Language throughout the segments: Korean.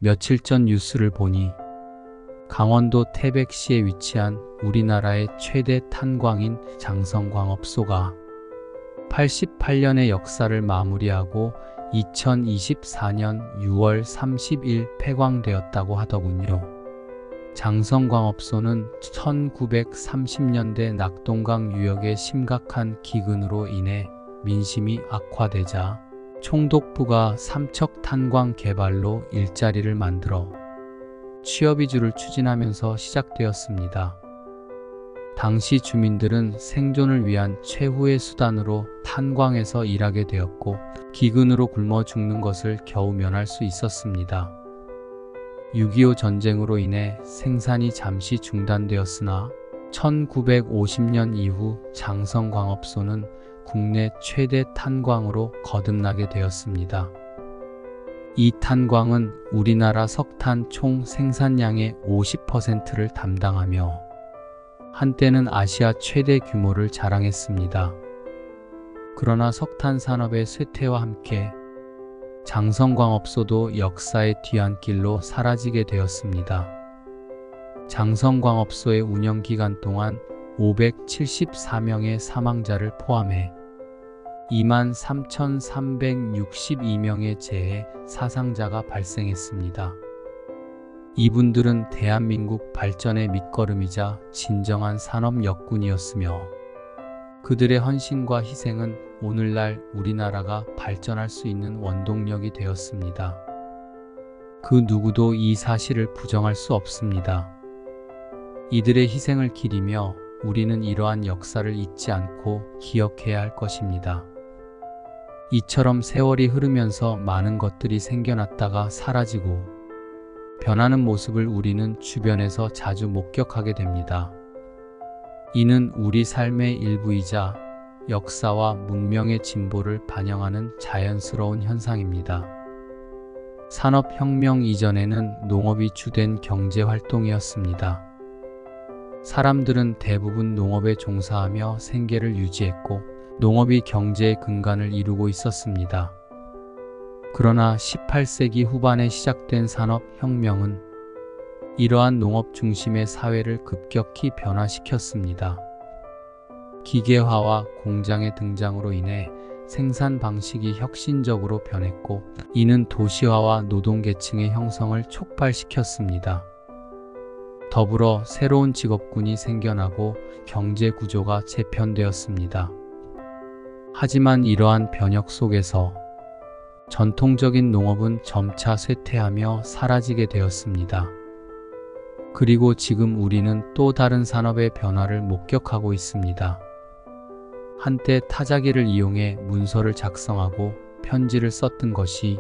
며칠 전 뉴스를 보니 강원도 태백시에 위치한 우리나라의 최대 탄광인 장성광업소가 88년의 역사를 마무리하고 2024년 6월 30일 폐광되었다고 하더군요. 장성광업소는 1930년대 낙동강 유역의 심각한 기근으로 인해 민심이 악화되자 총독부가 삼척 탄광 개발로 일자리를 만들어 취업이주를 추진하면서 시작되었습니다. 당시 주민들은 생존을 위한 최후의 수단으로 탄광에서 일하게 되었고 기근으로 굶어 죽는 것을 겨우 면할 수 있었습니다. 6.25 전쟁으로 인해 생산이 잠시 중단되었으나 1950년 이후 장성광업소는 국내 최대 탄광으로 거듭나게 되었습니다. 이 탄광은 우리나라 석탄 총 생산량의 50%를 담당하며 한때는 아시아 최대 규모를 자랑했습니다. 그러나 석탄 산업의 쇠퇴와 함께 장성광업소도 역사의 뒤안길로 사라지게 되었습니다. 장성광업소의 운영 기간 동안 574명의 사망자를 포함해 23,362명의 재해 사상자가 발생했습니다. 이분들은 대한민국 발전의 밑거름이자 진정한 산업 역군이었으며 그들의 헌신과 희생은 오늘날 우리나라가 발전할 수 있는 원동력이 되었습니다. 그 누구도 이 사실을 부정할 수 없습니다. 이들의 희생을 기리며 우리는 이러한 역사를 잊지 않고 기억해야 할 것입니다. 이처럼 세월이 흐르면서 많은 것들이 생겨났다가 사라지고 변하는 모습을 우리는 주변에서 자주 목격하게 됩니다. 이는 우리 삶의 일부이자 역사와 문명의 진보를 반영하는 자연스러운 현상입니다. 산업혁명 이전에는 농업이 주된 경제활동이었습니다. 사람들은 대부분 농업에 종사하며 생계를 유지했고 농업이 경제의 근간을 이루고 있었습니다. 그러나 18세기 후반에 시작된 산업혁명은 이러한 농업 중심의 사회를 급격히 변화시켰습니다. 기계화와 공장의 등장으로 인해 생산 방식이 혁신적으로 변했고 이는 도시화와 노동계층의 형성을 촉발시켰습니다. 더불어 새로운 직업군이 생겨나고 경제 구조가 재편되었습니다. 하지만 이러한 변혁 속에서 전통적인 농업은 점차 쇠퇴하며 사라지게 되었습니다. 그리고 지금 우리는 또 다른 산업의 변화를 목격하고 있습니다. 한때 타자기를 이용해 문서를 작성하고 편지를 썼던 것이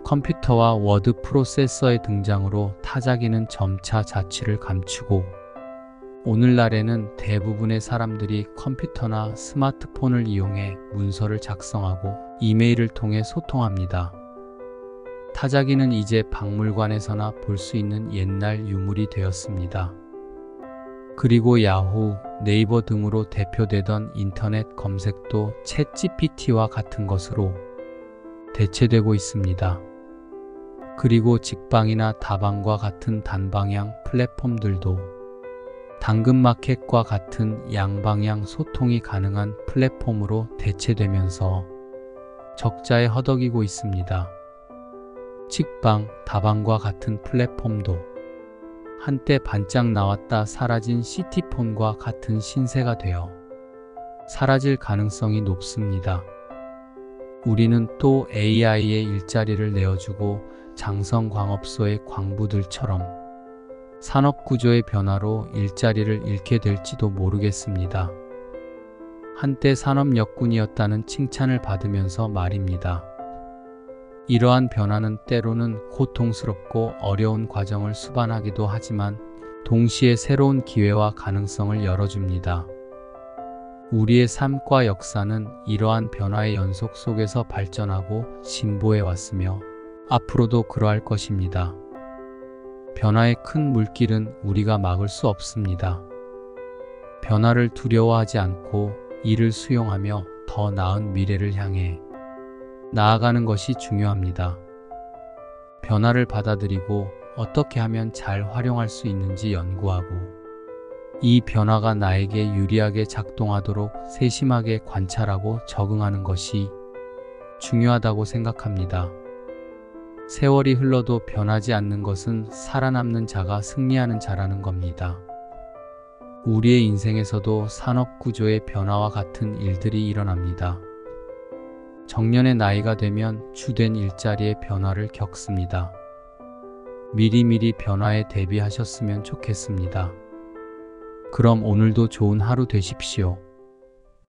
컴퓨터와 워드 프로세서의 등장으로 타자기는 점차 자취를 감추고 오늘날에는 대부분의 사람들이 컴퓨터나 스마트폰을 이용해 문서를 작성하고 이메일을 통해 소통합니다. 타자기는 이제 박물관에서나 볼 수 있는 옛날 유물이 되었습니다. 그리고 야후, 네이버 등으로 대표되던 인터넷 검색도 챗 GPT와 같은 것으로 대체되고 있습니다. 그리고 직방이나 다방과 같은 단방향 플랫폼들도 당근마켓과 같은 양방향 소통이 가능한 플랫폼으로 대체되면서 적자에 허덕이고 있습니다. 직방, 다방과 같은 플랫폼도 한때 반짝 나왔다 사라진 시티폰과 같은 신세가 되어 사라질 가능성이 높습니다. 우리는 또 AI의 일자리를 내어주고 장성광업소의 광부들처럼 산업구조의 변화로 일자리를 잃게 될지도 모르겠습니다. 한때 산업역군이었다는 칭찬을 받으면서 말입니다. 이러한 변화는 때로는 고통스럽고 어려운 과정을 수반하기도 하지만 동시에 새로운 기회와 가능성을 열어줍니다. 우리의 삶과 역사는 이러한 변화의 연속 속에서 발전하고 진보해 왔으며 앞으로도 그러할 것입니다. 변화의 큰 물길은 우리가 막을 수 없습니다. 변화를 두려워하지 않고 이를 수용하며 더 나은 미래를 향해 나아가는 것이 중요합니다. 변화를 받아들이고 어떻게 하면 잘 활용할 수 있는지 연구하고 이 변화가 나에게 유리하게 작동하도록 세심하게 관찰하고 적응하는 것이 중요하다고 생각합니다. 세월이 흘러도 변하지 않는 것은 살아남는 자가 승리하는 자라는 겁니다. 우리의 인생에서도 산업 구조의 변화와 같은 일들이 일어납니다. 정년의 나이가 되면 주된 일자리의 변화를 겪습니다. 미리미리 변화에 대비하셨으면 좋겠습니다. 그럼 오늘도 좋은 하루 되십시오.